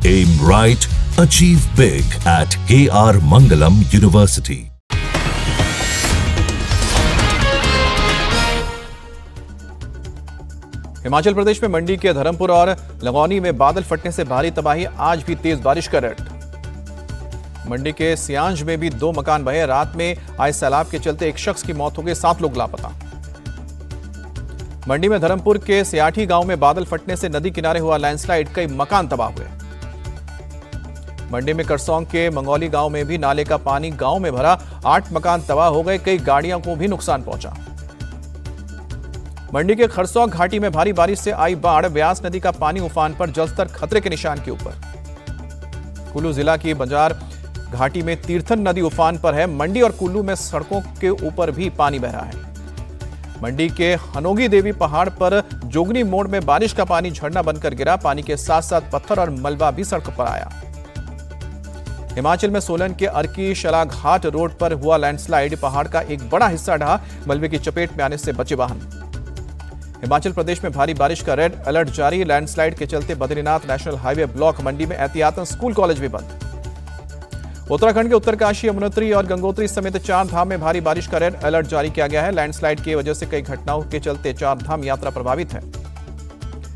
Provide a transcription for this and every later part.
Aim right, achieve big at KR Mangalam University. Himachal Pradesh में मंडी के धर्मपुर और लगौनी में बादल फटने से भारी तबाही, आज भी तेज बारिश का अलर्ट। मंडी के सियांज में भी 2 मकान बहे, रात में आए सैलाब के चलते एक शख्स की मौत हो गई, 7 लोग लापता। मंडी में धर्मपुर के सियाठी गांव में बादल फटने से नदी किनारे हुआ लैंडस्लाइड, कई मकान तबाह हुए। मंडी में करसोंग के मंगौली गांव में भी नाले का पानी गांव में भरा, 8 मकान तबाह हो गए, कई गाड़ियों को भी नुकसान पहुंचा। मंडी के खरसौग घाटी में भारी बारिश से आई बाढ़, ब्यास नदी का पानी उफान पर, जलस्तर खतरे के निशान के ऊपर। कुल्लू जिला की बंजार घाटी में तीर्थन नदी उफान पर है, मंडी और कुल्लू में सड़कों के ऊपर भी पानी बह रहा है। मंडी के हनोगी देवी पहाड़ पर जोगनी मोड़ में बारिश का पानी झरना बनकर गिरा, पानी के साथ साथ पत्थर और मलबा भी सड़क पर आया। हिमाचल में सोलन के अर्की शलाघाट रोड पर हुआ लैंडस्लाइड, पहाड़ का एक बड़ा हिस्सा ढहा, मलबे की चपेट में आने से बचे वाहन। हिमाचल प्रदेश में भारी बारिश का रेड अलर्ट जारी, लैंडस्लाइड के चलते बद्रीनाथ नेशनल हाईवे ब्लॉक, मंडी में एहतियातन स्कूल कॉलेज भी बंद। उत्तराखंड के उत्तरकाशी, यमुनोत्री और गंगोत्री समेत 4 धाम में भारी बारिश का रेड अलर्ट जारी किया गया है। लैंडस्लाइड की वजह से कई घटनाओं के चलते 4 धाम यात्रा प्रभावित है।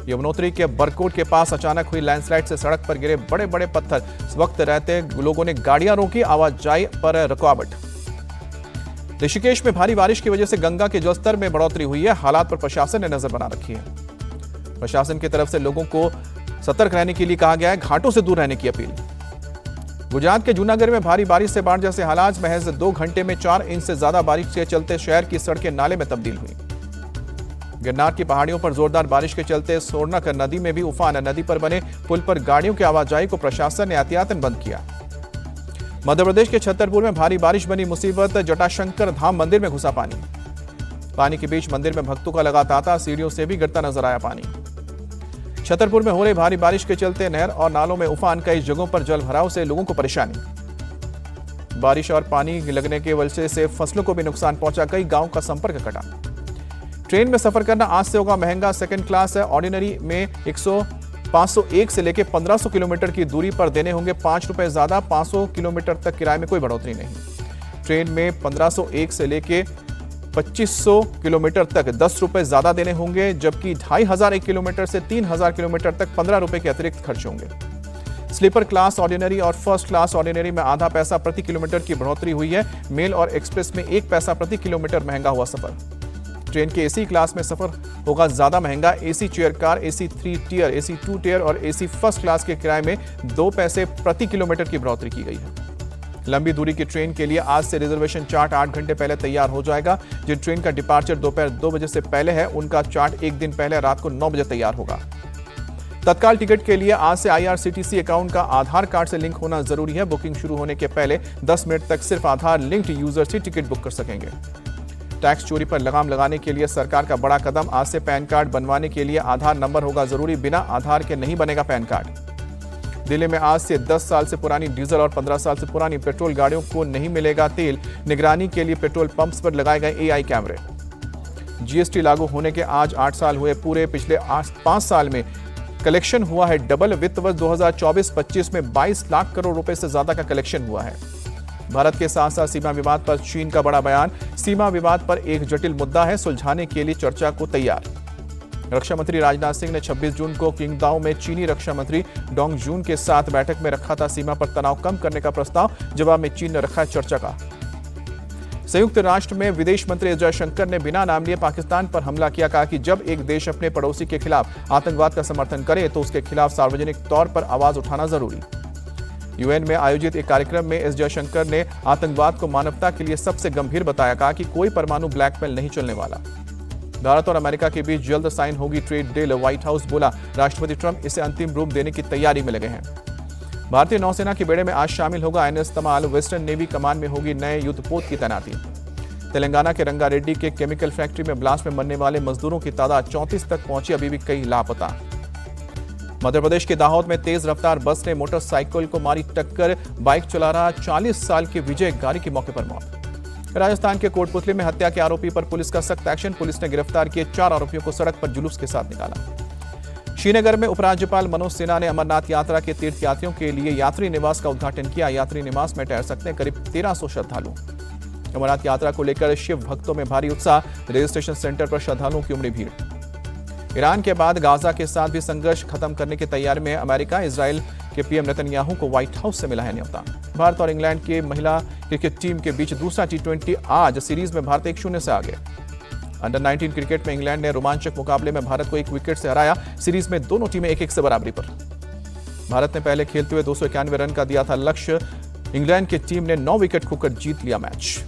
यमुनोत्री के बरकोट के पास अचानक हुई लैंडस्लाइड से सड़क पर गिरे बड़े बड़े पत्थर, वक्त रहते लोगों ने गाड़ियां रोकी, आवाजाही पर रुकावट। ऋषिकेश में भारी बारिश की वजह से गंगा के जलस्तर में बढ़ोतरी हुई है, हालात पर प्रशासन ने नजर बना रखी है। प्रशासन की तरफ से लोगों को सतर्क रहने के लिए कहा गया है, घाटों से दूर रहने की अपील। गुजरात के जूनागढ़ में भारी बारिश से बाढ़ जैसे हालात, महज 2 घंटे में 4 इंच से ज्यादा बारिश के चलते शहर की सड़कें नाले में तब्दील हुई। गिरनार की पहाड़ियों पर जोरदार बारिश के चलते सोरनक नदी में भी उफान, नदी पर बने पुल पर गाड़ियों की आवाजाही को प्रशासन ने एहतियातन बंद किया। मध्य प्रदेश के छतरपुर में भारी बारिश बनी मुसीबत, जटाशंकर धाम मंदिर में घुसा पानी के बीच मंदिर में भक्तों का लगा तांता, सीढ़ियों से भी गिरता नजर आया पानी। छतरपुर में हो रही भारी बारिश के चलते नहर और नालों में उफान, कई जगहों पर जल भराव से लोगों को परेशानी। बारिश और पानी लगने की वजह से फसलों को भी नुकसान पहुंचा, कई गांव का संपर्क कटा। ट्रेन में सफर करना आज से होगा महंगा, सेकंड क्लास है ऑर्डिनरी में 501 से लेकर 1500 किलोमीटर की दूरी पर देने होंगे 5 रुपए ज्यादा, 500 किलोमीटर तक किराए में कोई बढ़ोतरी नहीं। ट्रेन में 1501 से लेकर 2500 किलोमीटर तक 10 रुपए ज्यादा देने होंगे, जबकि 2500 किलोमीटर से 3000 किलोमीटर तक 15 रुपए के अतिरिक्त खर्च होंगे। स्लीपर क्लास ऑर्डिनरी और फर्स्ट क्लास ऑर्डिनरी में आधा पैसा प्रति किलोमीटर की बढ़ोतरी हुई है। मेल और एक्सप्रेस में 1 पैसा प्रति किलोमीटर महंगा हुआ सफर। ट्रेन के एसी क्लास में सफर होगा ज्यादा महंगा, AC chair car, AC 3 tier, AC 2 tier और एसी फर्स्ट क्लास के किराए में 2 पैसे प्रति किलोमीटर की बढ़ोतरी की गई है। लंबी दूरी की ट्रेन के लिए आज से रिजर्वेशन चार्ट 8 घंटे पहले तैयार हो जाएगा। जिन ट्रेन का डिपार्चर दोपहर 2 बजे से पहले है, उनका चार्ट 1 दिन पहले रात को 9 बजे तैयार होगा। तत्काल टिकट के लिए आज से IRCTC अकाउंट का आधार कार्ड से लिंक होना जरूरी है। बुकिंग शुरू होने के पहले 10 मिनट तक सिर्फ आधार लिंक्ड यूजर ही टिकट बुक कर सकेंगे। टैक्स चोरी पर लगाम लगाने के लिए सरकार का बड़ा कदम, आज से पैन कार्ड बनवाने के लिए आधार नंबर होगा जरूरी, बिना आधार के नहीं बनेगा पैन कार्ड। दिल्ली में आज से 10 साल से पुरानी डीजल और 15 साल से पुरानी पेट्रोल गाड़ियों को नहीं मिलेगा तेल, निगरानी के लिए पेट्रोल पंप्स पर लगाए गए AI कैमरे। GST लागू होने के आज 8 साल हुए पूरे, पिछले 5 साल में कलेक्शन हुआ है डबल। वित्त वर्ष 2024-25 में 22 लाख करोड़ रुपए से ज्यादा का कलेक्शन हुआ है। भारत के साथ साथ सीमा विवाद पर चीन का बड़ा बयान, सीमा विवाद पर एक जटिल मुद्दा है, सुलझाने के लिए चर्चा को तैयार। रक्षा मंत्री राजनाथ सिंह ने 26 जून को किंगदाओ में चीनी रक्षा मंत्री डोंग जून के साथ बैठक में रखा था सीमा पर तनाव कम करने का प्रस्ताव, जवाब में चीन ने रखा है चर्चा का। संयुक्त राष्ट्र में विदेश मंत्री एस जयशंकर ने बिना नाम लिए पाकिस्तान पर हमला किया, कहा कि जब एक देश अपने पड़ोसी के खिलाफ आतंकवाद का समर्थन करे तो उसके खिलाफ सार्वजनिक तौर पर आवाज उठाना जरूरी। UN में आयोजित एक कार्यक्रम में एस जयशंकर ने आतंकवाद को मानवता के लिए सबसे गंभीर बताया, कहा कि कोई परमाणु ब्लैकमेल नहीं चलने वाला। भारत और अमेरिका के बीच जल्द साइन होगी ट्रेड डील, व्हाइट हाउस बोला, राष्ट्रपति ट्रंप इसे अंतिम रूप देने की तैयारी में लगे हैं। भारतीय नौसेना के बेड़े में आज शामिल होगा INS तमाल, वेस्टर्न नेवी कमान में होगी नए युद्धपोत की तैनाती। तेलंगाना के रंगारेड्डी के केमिकल फैक्ट्री में ब्लास्ट में मरने वाले मजदूरों की तादाद 34 तक पहुंची, अभी भी कई लापता। मध्य प्रदेश के दाहोद में तेज रफ्तार बस ने मोटरसाइकिल को मारी टक्कर, बाइक चला रहा 40 साल के विजय गारी की मौके पर मौत। राजस्थान के कोटपुतली में हत्या के आरोपी पर पुलिस का सख्त एक्शन, पुलिस ने गिरफ्तार किए 4 आरोपियों को सड़क पर जुलूस के साथ निकाला। श्रीनगर में उपराज्यपाल मनोज सिन्हा ने अमरनाथ यात्रा के तीर्थयात्रियों के लिए यात्री निवास का उद्घाटन किया। यात्री निवास में ठहर सकते हैं करीब 1300 श्रद्धालु। अमरनाथ यात्रा को लेकर शिव भक्तों में भारी उत्साह। रजिस्ट्रेशन सेंटर पर श्रद्धालुओं की उमड़ी भीड़। ईरान के बाद गाजा के साथ भी संघर्ष खत्म करने की तैयारी में अमेरिका। इजराइल के पीएम नेतन्याहू को व्हाइट हाउस से मिला है न्योता। भारत और इंग्लैंड की महिला क्रिकेट टीम के बीच दूसरा T20 आज सीरीज में भारत 1-0 से आगे। अंडर 19 क्रिकेट में इंग्लैंड ने रोमांचक मुकाबले में भारत को 1 विकेट से हराया। सीरीज में दोनों टीमें 1-1 से बराबरी पर। भारत ने पहले खेलते हुए 291 रन का दिया था लक्ष्य। इंग्लैंड की टीम ने 9 विकेट खोकर जीत लिया मैच।